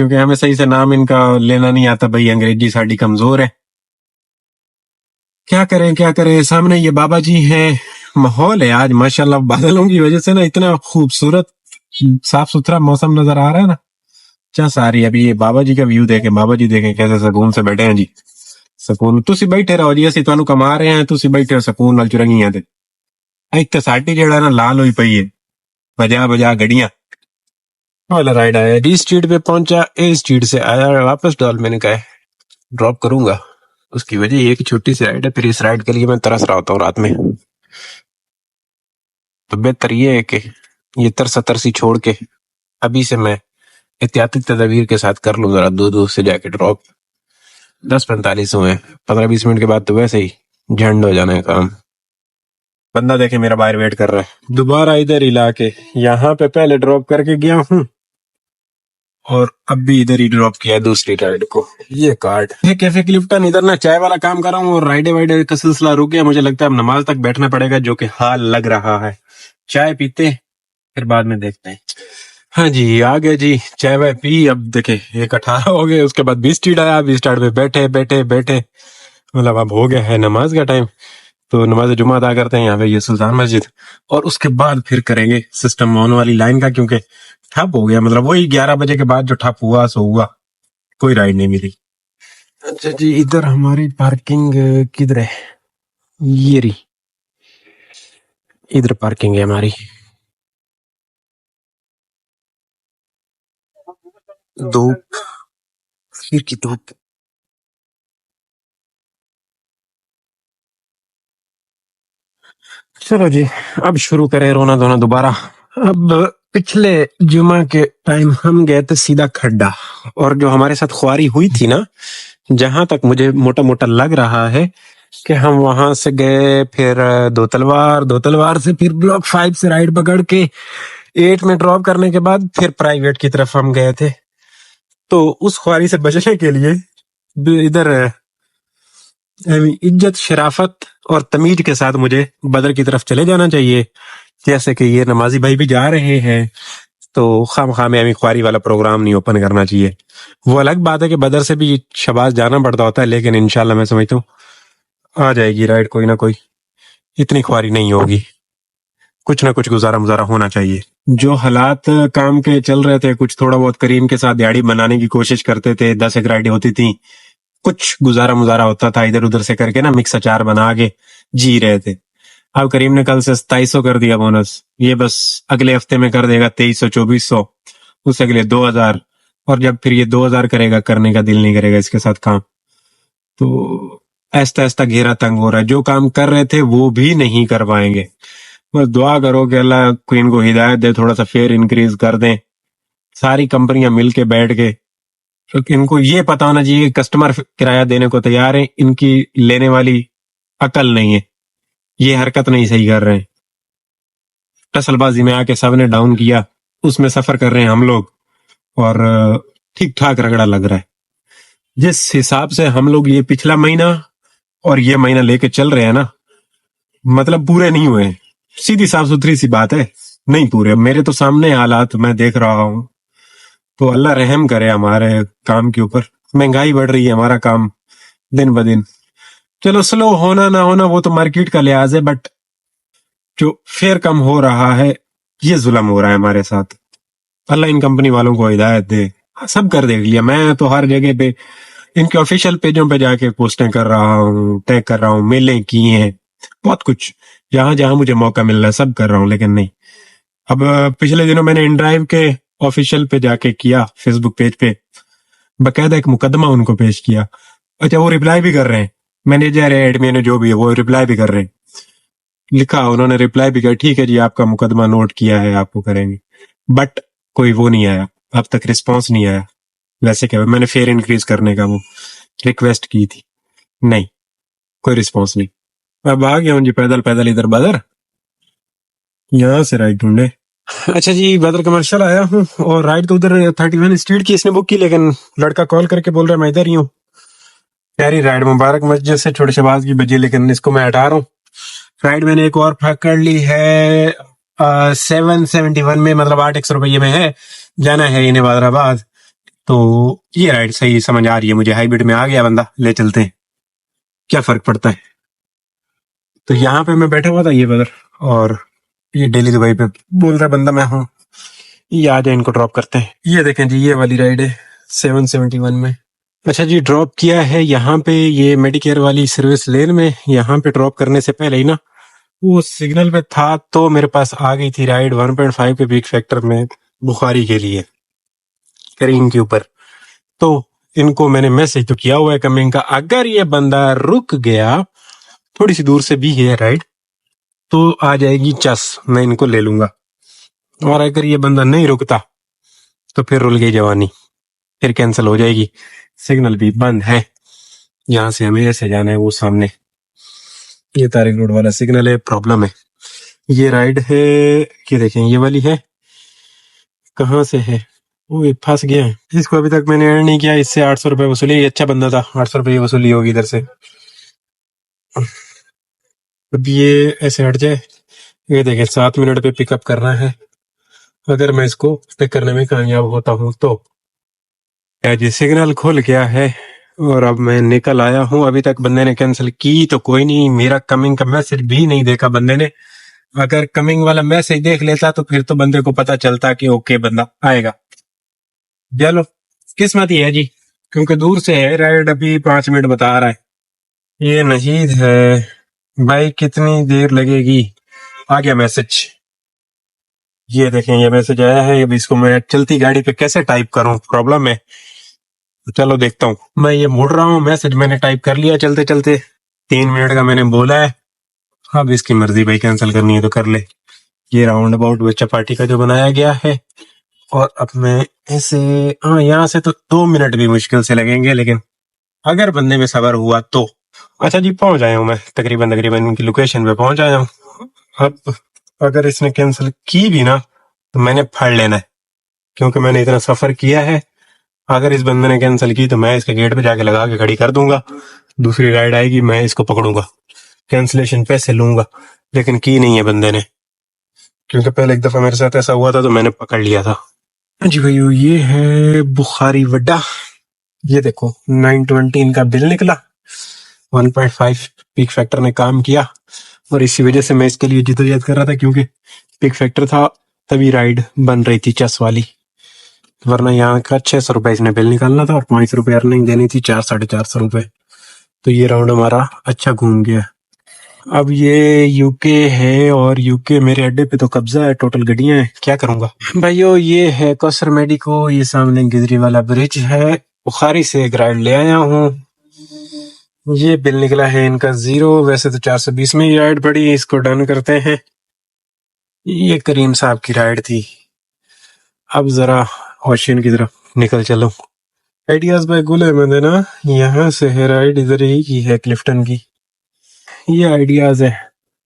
کیونکہ ہمیں صحیح سے نام ان کا لینا نہیں آتا بھائی، انگریزی ساڑی کمزور ہے. کیا کریں سامنے یہ بابا جی ہیں. ماحول ہے آج ماشاءاللہ بادلوں کی وجہ سے نا اتنا خوبصورت صاف ستھرا موسم نظر آ رہا ہے نا. کیا ساری ابھی یہ بابا جی کا ویو دیکھیں، بابا جی دیکھیں کیسے سکون سے بیٹھے ہیں جی. سکون تسی بیٹھے رہو جی، اسی تانوں کما رہے ہیں، تسی بیٹھے ہو سکون نال چرنگیاں تے. ایک تے ساڈی جیڑا نا لال ہوئی پئی ہے، بجا بجا گڑیاں والا رائڈ آیا ڈی اسٹریٹ پہ پہنچا، اے اسٹریٹ سے آیا واپس ڈال. میں نے کہا ڈراپ کروں گا، اس کی وجہ یہ کہ چھوٹی سی رائڈ ہے، پھر اس رائڈ کے لیے میں ترس رہا ہوتا ہوں رات میں. تو بہتر یہ ہے کہ یہ ترسی چھوڑ کے ابھی سے میں احتیاطی تدابیر کے ساتھ کر لوں ذرا دو سے جا کے ڈراپ. 10:45 ہوئے، 15-20 منٹ کے بعد تو ویسے ہی جھنڈ ہو جانا ہے کام. بندہ دیکھے میرا باہر ویٹ کر رہا ہے. دوبارہ ادھر ہی لا کے یہاں پہ پہلے ڈراپ کر کے گیا ہوں اور اب بھی ادھر ہی ڈراپ کیا ہے دوسری رائڈ کو. یہ کارڈ کیفے کلفٹن ادھر نا چائے والا کام کر رہا ہوں اور رائڈے وائڈے کا سلسلہ رک گیا. مجھے لگتا ہے اب نماز تک بیٹھنا پڑے گا، جو کہ حال لگ رہا ہے. چائے پیتے پھر بعد میں دیکھتے ہیں. ہاں جی آ گئے جی، چائے وائے پی. اب دیکھیں 1:18 ہو گئے، اس کے بعد 20 اسٹریٹ آیا. 20 اسٹریٹ پہ بیٹھے مطلب اب ہو گیا ہے نماز کا ٹائم. تو نماز جمعہ ادا کرتے ہیں یہاں پہ، یہ سلطان مسجد، اور اس کے بعد پھر کریں گے سسٹم آن والی لائن کا، کیونکہ ٹھپ ہو گیا. مطلب وہی 11 بجے کے بعد جو ٹھپ ہوا سو ہوا، کوئی رائڈ نہیں ملی. اچھا جی ادھر ہماری پارکنگ کدھر ہے؟ یہ رہی، ادھر پارکنگ ہے ہماری. دھوپ پھر کی دھوپ. چلو جی اب شروع کریں رونا دھونا دوبارہ. اب پچھلے جمعہ کے ٹائم ہم گئے تھے سیدھا کھڈا، اور جو ہمارے ساتھ خواری ہوئی تھی نا، جہاں تک مجھے موٹا موٹا لگ رہا ہے کہ ہم وہاں سے گئے پھر دو تلوار سے پھر بلاک 5 سے رائڈ پکڑ کے 8 میں ڈراپ کرنے کے بعد پھر پرائیویٹ کی طرف ہم گئے تھے. تو اس خواری سے بچنے کے لیے ادھر عزت شرافت اور تمیز کے ساتھ مجھے بدر کی طرف چلے جانا چاہیے، جیسے کہ یہ نمازی بھائی بھی جا رہے ہیں. تو خام خواہ میں خواری والا پروگرام نہیں اوپن کرنا چاہیے. وہ الگ بات ہے کہ بدر سے بھی شباز جانا پڑتا ہوتا ہے، لیکن انشاءاللہ میں سمجھتا ہوں آ جائے گی رائڈ کوئی نہ کوئی. اتنی خواری نہیں ہوگی، کچھ نہ کچھ گزارا مزارا ہونا چاہیے. جو حالات کام کے چل رہے تھے، کچھ تھوڑا بہت کریم کے ساتھ دیہڑی بنانے کی کوشش کرتے تھے. 10 ایک رائڈیں ہوتی تھیں، کچھ گزارا مزارا ہوتا تھا ادھر ادھر سے کر کے نا، مکس اچار بنا کے جی رہے تھے. اب کریم نے کل سے 2700 کر دیا بونس. یہ بس اگلے ہفتے میں کر دے گا 2300 2400، اس سے اگلے 2000، اور جب پھر یہ 2000 کرے گا کرنے کا دل نہیں کرے گا اس کے ساتھ کام. تو ایستا ایستا گھیرا تنگ ہو رہا ہے. جو کام کر رہے تھے وہ بھی نہیں کر پائیں گے. بس دعا کرو کہ اللہ کوئن کو ہدایت دے، تھوڑا سا فیئر انکریز کر دیں. ساری کمپنیاں مل کے بیٹھ کے، کیونکہ ان کو یہ پتا ہونا چاہیے کہ کسٹمر کرایہ دینے کو تیار ہیں، ان کی لینے والی عقل نہیں ہے، یہ حرکت نہیں صحیح کر رہے ہیں. ٹسل بازی میں آ کے سب نے ڈاؤن کیا، اس میں سفر کر رہے ہیں ہم لوگ، اور ٹھیک ٹھاک رگڑا لگ رہا ہے. جس حساب سے ہم لوگ یہ پچھلا مہینہ اور یہ مہینہ لے کے چل رہے ہیں نا، مطلب پورے نہیں ہوئے. سیدھی صاف ستھری سی بات ہے، نہیں پورے. میرے تو سامنے حالات میں دیکھ رہا ہوں. تو اللہ رحم کرے ہمارے کام کے اوپر. مہنگائی بڑھ رہی ہے، ہمارا کام دن بدن، چلو سلو ہونا نہ ہونا وہ تو مارکیٹ کا لحاظ ہے، بٹ جو فیئر کم ہو رہا ہے یہ ظلم ہو رہا ہے ہمارے ساتھ. اللہ ان کمپنی والوں کو ہدایت دے. سب کر دیکھ لیا میں تو، ہر جگہ پہ ان کے آفیشیل پیجوں پہ جا کے پوسٹیں کر رہا ہوں، ٹیگ کر رہا ہوں، میلیں کی ہیں، بہت کچھ جہاں جہاں مجھے موقع مل رہا ہے سب کر رہا ہوں، لیکن نہیں. اب پچھلے دنوں میں نے ان ڈرائیو کے آفیشیل پہ جا کے کیا، فیس بک پیج پہ باقاعدہ ایک مقدمہ ان کو پیش کیا. اچھا وہ ریپلائی بھی کر رہے ہیں، مینیجر ہے ایڈمن جو بھی ہے وہ ریپلائی بھی کر رہے ہیں. لکھا انہوں نے ریپلائی بھی کر، ٹھیک ہے جی آپ کا مقدمہ نوٹ کیا ہے، آپ کو کریں گے. بٹ کوئی وہ نہیں آیا اب تک، رسپانس نہیں آیا. ویسے کہ میں نے فیئر انکریز کرنے کا وہ ریکویسٹ کی تھی، نہیں کوئی رسپانس نہیں. اب آ گیا ہوں جی پیدل پیدل ادھر بدر، یہاں سے رائٹ ڈھونڈے. اچھا جی بدر کمرشل آیا ہوں، اور رائڈ تو ادھر 31 اسٹریٹ کی اس نے بک کی، لیکن لڑکا کال کر کے بول رہا ہے میں ادھر ہی ہوں. پیاری رائڈ مبارک مسجد سے چھوٹے شہباز کی بجی، لیکن اس کو میں ہٹا رہا ہوں. رائڈ میں نے ایک اور پکڑ لی ہے 771 میں، مطلب 800 روپیے میں ہے. جانا ہے انہیں بادر آباد. تو یہ رائڈ صحیح سمجھ آ رہی ہے مجھے. ہائیبرڈ میں آ گیا بندہ, لے چلتے ہیں, کیا فرق پڑتا ہے. تو یہاں پہ میں بیٹھا ہوا تھا یہ بدر, اور یہ ڈیلی دبئی پہ بول رہا بندہ میں ہوں, یہ آ جائے ان کو ڈراپ کرتے ہیں. یہ دیکھیں جی یہ والی رائڈ ہے 771 میں. اچھا جی ڈراپ کیا ہے یہاں پہ یہ میڈیکیئر والی سروس لین میں. یہاں پہ ڈراپ کرنے سے پہلے ہی نا وہ سگنل پہ تھا تو میرے پاس آ گئی تھی رائڈ 1.5 کے پیک فیکٹر میں بخاری کے لیے کریم کے اوپر. تو ان کو میں نے میسج تو کیا ہوا ہے کمنگ کا, اگر یہ بندہ رک گیا تھوڑی سی دور سے بھی ہے رائڈ تو آ جائے گی چس, میں ان کو لے لوں گا. اور اگر یہ بندہ نہیں رکتا تو پھر رل گئی جوانی, پھر کینسل ہو جائے گی. سگنل بھی بند ہے, یہاں سے ہمیں ایسے جانا ہے وہ سامنے, یہ طارق روڈ والا سگنل ہے, پرابلم ہے. یہ رائڈ ہے یہ دیکھیں یہ والی ہے, کہاں سے ہے وہ پھنس گیا ہے. اس کو ابھی تک میں نے ارن نہیں کیا, اس سے 800 روپے وصولی. یہ اچھا بندہ تھا, 800 روپے وصولی ہوگی ادھر سے. اب یہ ایسے ہٹ جائے, یہ دیکھیں 7 منٹ پہ پک اپ کرنا ہے. اگر میں اس کو پک کرنے میں کامیاب ہوتا ہوں تو جی سگنل کھل گیا ہے اور اب میں نکل آیا ہوں. ابھی تک بندے نے کینسل کی تو کوئی نہیں, میرا کمنگ کا میسج بھی نہیں دیکھا بندے نے. اگر کمنگ والا میسج دیکھ لیتا تو پھر تو بندے کو پتا چلتا کہ اوکے بندہ آئے گا. چلو قسمت ہی ہے جی, کیونکہ دور سے ہے رائڈ, ابھی 5 منٹ بتا رہا ہے. یہ نشید ہے بھائی, کتنی دیر لگے گی؟ آ گیا میسج, یہ دیکھیں یہ میسج آیا ہے. اب اس کو میں چلتی گاڑی پہ کیسے ٹائپ کروں, پرابلم ہے. چلو دیکھتا ہوں. میں یہ مڑ رہا ہوں, میسج میں نے ٹائپ کر لیا چلتے چلتے, 3 منٹ کا میں نے بولا ہے. اب اس کی مرضی بھائی, کینسل کرنی ہے تو کر لے. یہ راؤنڈ اباؤٹ بچہ پارٹی کا جو بنایا گیا ہے, اور اب میں ایسے یہاں سے تو 2 منٹ بھی مشکل سے لگیں گے, لیکن اگر بندے میں صبر ہوا تو. اچھا جی پہنچ آیا ہوں میں, تقریباً ان کی لوکیشن پہ پہنچ آیا ہوں. اب اگر اس نے کینسل کی بھی نا تو میں نے پھڑ لینا ہے, کیونکہ میں نے اتنا سفر کیا ہے. اگر اس بندے نے کینسل کی تو میں اس کے گیٹ پہ جا کے لگا کے کھڑی کر دوں گا, دوسری رائڈ آئے گی میں اس کو پکڑوں گا, کینسلیشن پیسے لوں گا. لیکن کی نہیں ہے بندے نے, کیونکہ پہلے ایک دفعہ میرے ساتھ ایسا ہوا تھا تو میں نے پکڑ لیا تھا. جی بھائیو یہ ہے بخاری وڈا, یہ دیکھو 920 ان کا بل نکلا, 1.5 پیک فیکٹر نے کام کیا, اور اسی وجہ سے میں اس کے لیے جدوجہد کر رہا تھا, کیونکہ پیک فیکٹر تھا تبھی رائڈ بن رہی تھی چس والی, ورنہ یہاں کا 600 روپے اس نے بل نکالنا تھا اور 500 روپے ارننگ دینی تھی, 400-450 روپے. تو یہ راؤنڈ ہمارا اچھا گھوم گیا. اب یہ یو کے ہے, اور یو کے میرے اڈے پہ تو قبضہ ہے, ٹوٹل گڈیاں ہیں, کیا کروں گا بھائیو. یہ ہے کوثر میڈیکو, یہ سامنے گزری والا برج ہے. بخاری سے ایک رائڈ لے آیا ہوں, یہ بل نکلا ہے ان کا 0. ویسے تو 420 میں یہ رائڈ پڑی, اس کو ڈن کرتے ہیں. یہ کریم صاحب کی رائڈ تھی. اب ذرا اوشین کی طرف نکل چلو. آئیڈیاز بائی گل احمد ہے نا, یہاں سے ہے رائڈ, ادھر ہی کی ہے کلفٹن کی. یہ آئیڈیاز ہے,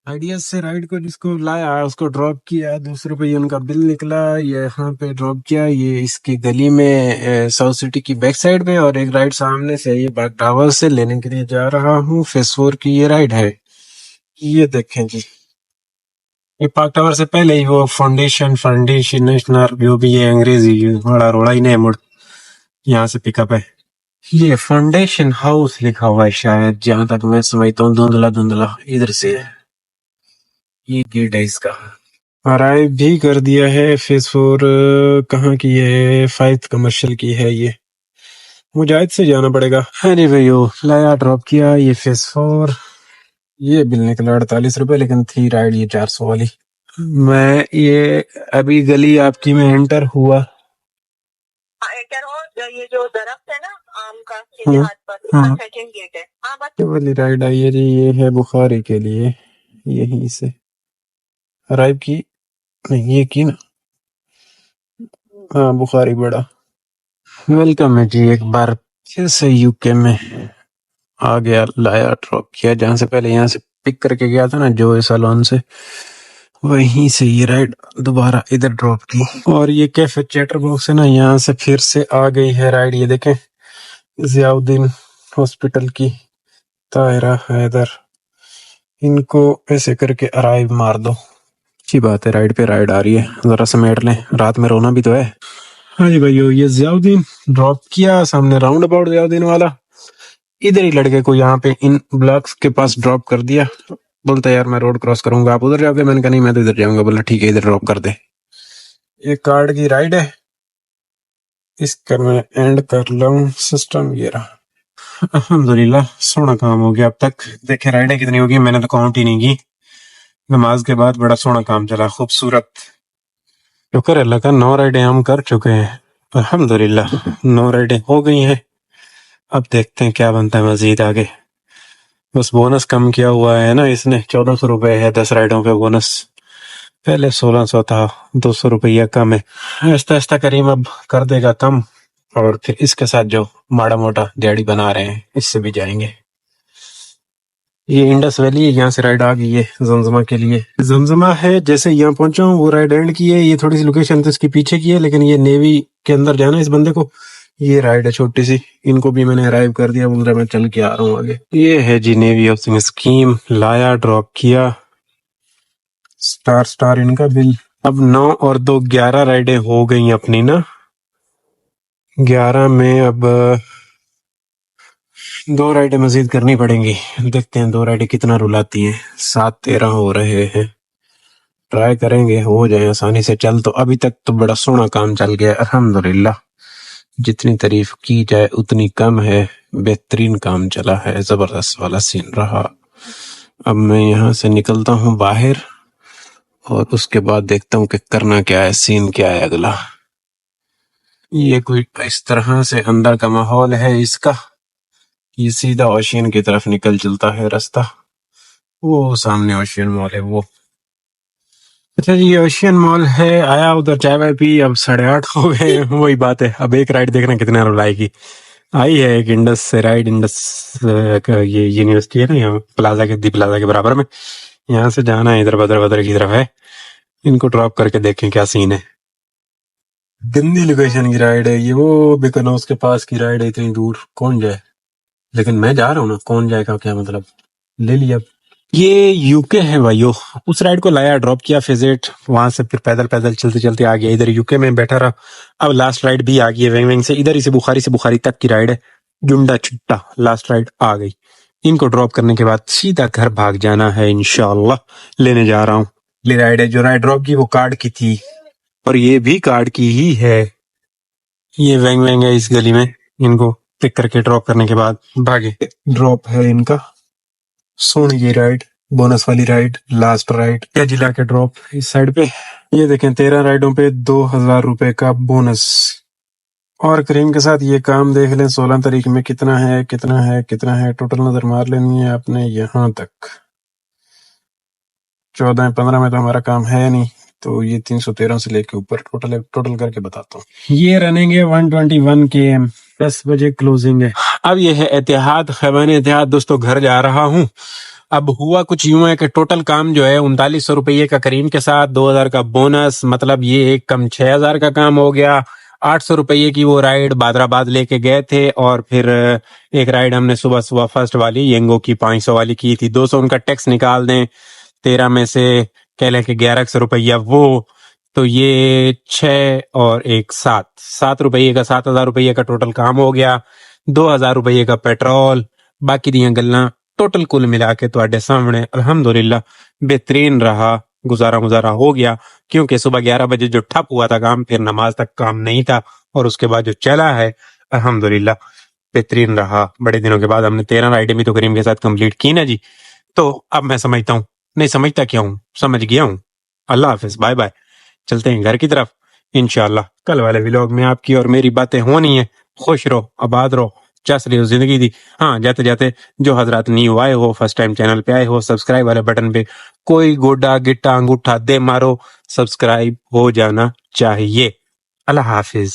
آئیڈیاز سے رائڈ کو جس کو لایا اس کو ڈراپ کیا, 200 روپے ان کا بل نکلا, یہاں پہ ڈراپ کیا. یہ اس کی گلی میں ساؤتھ سٹی کی بیک سائڈ پہ, اور ایک رائڈ سامنے سے یہ باغ ٹاور سے لینے کے لیے جا رہا ہوں. فیس 4 کی یہ رائڈ ہے. یہ دیکھیں جی, یہ پارک ٹاور سے پہلے ہی وہ فاؤنڈیشن جو بھی ہے انگریزی بڑا روڑا ہی نہیں مڑ, یہاں سے پک اپ ہے. یہ فاؤنڈیشن ہاؤس لکھا ہوا ہے شاید, جہاں تک میں سمجھتا ہوں, دھندلا ادھر سے ہے. یہ گیٹ ہے اس کا. ارائیو بھی کر دیا ہے. فیس 4 کہاں کی ہے, 5 کمرشل کی ہے. یہ مجاہد سے جانا پڑے گا. ارے بھائیو لایا ڈراپ کیا, یہ فیس 4. یہ بل نکلا 48 روپے, لیکن تھی رائڈ یہ 400 والی. میں یہ ابھی گلی آپ کی میں انٹر ہوا, یہ جو درخت ہے نا آم کا, ہاتھ پر سیکنڈ گیٹ ہے. یہ والی رائڈ آئی ہے جی, یہ ہے بخاری کے لیے. یہیں سے ارائیو کی نہیں, یہ کی نا, ہاں بخاری بڑا. ویلکم ہے جی ایک بار پھر سے یو کے میں. آ گیا, لایا ڈراپ کیا, جہاں سے پہلے یہاں سے پک کر کے گیا تھا نا جو سالون سے, وہیں سے یہ رائڈ دوبارہ ادھر ڈراپ کی. اور یہ کیفے چیٹر باکس ہے نا, یہاں سے پھر سے آ گئی ہے رائڈ. یہ دیکھیں ضیاء الدین ہاسپٹل کی طاہرہ حیدر, ان کو ایسے کر کے ارائیو مار دو. اچھی بات ہے, رائڈ پہ رائڈ آ رہی ہے, ذرا سمیٹ لیں, رات میں رونا بھی تو ہے. ہاں جی بھائیو، یہ ضیاءالدین ڈراپ کیا سامنے راؤنڈ اباؤٹ ضیاءالدین والا، ادھر ہی لڑکے کو یہاں پہ ان بلاکس کے پاس ڈراپ کر دیا. بولتا یار میں روڈ کراس کروں گا، آپ ادھر جاؤ گے؟ میں نے کہا نہیں میں تو ادھر جاؤں گا. بولا ٹھیک ہے ادھر ڈراپ کر دے. ایک کارڈ کی رائڈ ہے، اس کا میں اینڈ کر لوں سسٹم. یہ رہا الحمدللہ سونا کام ہو گیا اب تک. دیکھیں رائڈیں کتنی ہوگی، میں نے تو کاؤنٹ ہی نہیں کی. نماز کے بعد بڑا سونا کام چلا، خوبصورت. شکر اللہ کا 9 رائڈیں ہم کر چکے ہیں الحمدللہ. 9 رائڈیں ہو گئی ہیں. اب دیکھتے ہیں کیا بنتا ہے مزید آگے. بس بونس کم کیا ہوا ہے نا اس نے، 1400 روپے ہے 10 رائڈوں پہ بونس. پہلے 1600 تھا، 200 روپیہ کم ہے. آہستہ آہستہ کریم اب کر دے گا کم، اور پھر اس کے ساتھ جو ماڑا موٹا دیہڑی بنا رہے ہیں اس سے بھی جائیں گے. یہ انڈس ویلی ہے، یہاں سے رائڈ آ گئی ہے زمزمہ کے لیے. زمزمہ ہے جیسے یہاں پہنچا ہوں وہ رائڈ اینڈ کی ہے. یہ تھوڑی سی لوکیشن تو اس کی پیچھے کی ہے، لیکن یہ نیوی کے اندر جانا ہے اس بندے کو. یہ رائڈ ہے چھوٹی سی، ان کو بھی میں نے ارائیو کر دیا. بول رہا میں چل کے آ رہا ہوں آگے. یہ ہے جی نیوی ہاؤسنگ اسکیم. لایا، ڈراپ کیا، سٹار ان کا بل. اب 9 اور 2 11 رائڈیں ہو گئی اپنی نا. 11 میں اب 2 رائڈیں مزید کرنی پڑیں گی. دیکھتے ہیں 2 رائڈیں کتنا رلاتی ہیں. 7 13 ہو رہے ہیں. ٹرائی کریں گے ہو جائیں آسانی سے. چل تو ابھی تک تو بڑا سونا کام چل گیا الحمدللہ. جتنی تعریف کی جائے اتنی کم ہے. بہترین کام چلا ہے، زبردست والا سین رہا. اب میں یہاں سے نکلتا ہوں باہر، اور اس کے بعد دیکھتا ہوں کہ کرنا کیا ہے، سین کیا ہے اگلا. یہ کوئی اس طرح سے اندر کا ماحول ہے اس کا. یہ سیدھا اوشین کی طرف نکل چلتا ہے راستہ. وہ سامنے اوشین مال ہے وہ. اچھا جی، یہ اوشین مال ہے. آیا ادھر چائے وائے پی، اب 8:30 ہو گئے. وہی بات ہے، اب ایک رائڈ دیکھنا کتنا رولائے گی. آئی ہے ایک انڈس سے رائڈ. انڈس یہ یونیورسٹی ہے نا یہاں پلازا کے، دی پلازا کے برابر میں. یہاں سے جانا ہے ادھر بدر کی طرف ہے. ان کو ڈراپ کر کے دیکھیں کیا سین ہے. گندی لوکیشن کی رائڈ ہے یہ، وہ بیکنوز کے پاس کی رائڈ ہے. اتنی دور کون جائے؟ لیکن میں جا رہا ہوں نا، کون جائے گا کیا مطلب. لے لیا. یہ یو کے ہے بھائیو. اس رائڈ کو لایا، ڈراپ کیا فیزٹ، وہاں سے پھر پیدل پیدل چلتے چلتے آ گیا ادھر یو کے میں بیٹھا رہا. اب لاسٹ رائڈ بھی آ گئی ہے وینگ وینگ سے. ادھر ہی سے بخاری تک کی رائڈ ہے. جنڈا چھٹا لاسٹ رائڈ آ گئی. ان کو ڈراپ کرنے کے بعد سیدھا گھر بھاگ جانا ہے انشاءاللہ. لینے جا رہا ہوں. یہ رائڈ ہے جو رائڈ ڈراپ کی وہ کارڈ کی تھی، اور یہ بھی کارڈ کی ہی ہے. یہ وینگ وینگ ہے اس گلی میں. ان کو پک کر کے ڈراپ کرنے کے بعد بھاگے. ڈراپ ہے ان کا. سونی کی رائڈ، بونس والی رائڈ، لاسٹ رائڈ کیا جلا کے ڈراپ اس سائڈ پہ. یہ دیکھیں 13 رائڈوں پہ 2000 روپے کا بونس. اور کریم کے ساتھ یہ کام دیکھ لیں 16 تاریخ میں کتنا ہے. ٹوٹل نظر مار لینی ہے آپ نے یہاں تک. 14-15 میں تو ہمارا کام ہے نہیں، تو یہ 313 سے لے کے اوپر ٹوٹل کر کے بتاتا ہوں. یہ رننگ ہے 121 کے ایم. 10 بجے کلوزنگ ہے. اب یہ ہے اتحاد، خیبان اتحاد. دوستو گھر جا رہا ہوں. اب ہوا کچھ یوں ہے کہ ٹوٹل کام جو ہے 3900 روپیے کا کریم کے ساتھ 2000 کا بونس، مطلب یہ ایک کم 6000 کا کام ہو گیا. 800 روپیے کی وہ رائڈ بادرآباد لے کے گئے تھے، اور پھر ایک رائڈ ہم نے صبح فرسٹ والی ینگو کی 500 والی کی تھی. 200 ان کا ٹیکس نکال دیں، 13 میں سے کہہ لیں کہ 1100 روپیہ وہ، تو یہ 6 اور 1 7 روپیے کا 7000 روپیے کا ٹوٹل کام ہو گیا. 2000 روپیے کا پیٹرول، باقی دیاں گلاں ٹوٹل کل ملا کے تواڈے سامنے الحمدللہ بہترین رہا. گزارا ہو گیا، کیونکہ صبح 11 بجے جو ٹھپ ہوا تھا کام، پھر نماز تک کام نہیں تھا، اور اس کے بعد جو چلا ہے الحمدللہ بہترین رہا. بڑے دنوں کے بعد ہم نے 13 رائڈیں بھی تو کریم کے ساتھ کمپلیٹ کی نا جی. تو اب میں سمجھتا ہوں، نہیں سمجھتا کیا ہوں، سمجھ گیا ہوں. اللہ حافظ، بائے بائے. چلتے ہیں گھر کی طرف انشاءاللہ. کل والے ویلوگ میں آپ کی اور میری باتیں ہونی ہیں. خوش رہو، آباد رہو، چس رہی ہو زندگی دی. ہاں جاتے جاتے جو حضرات نیو آئے ہو، فرسٹ ٹائم چینل پہ آئے ہو، سبسکرائب والے بٹن پہ کوئی گوڈا گٹا انگوٹھا دے مارو، سبسکرائب ہو جانا چاہیے. اللہ حافظ.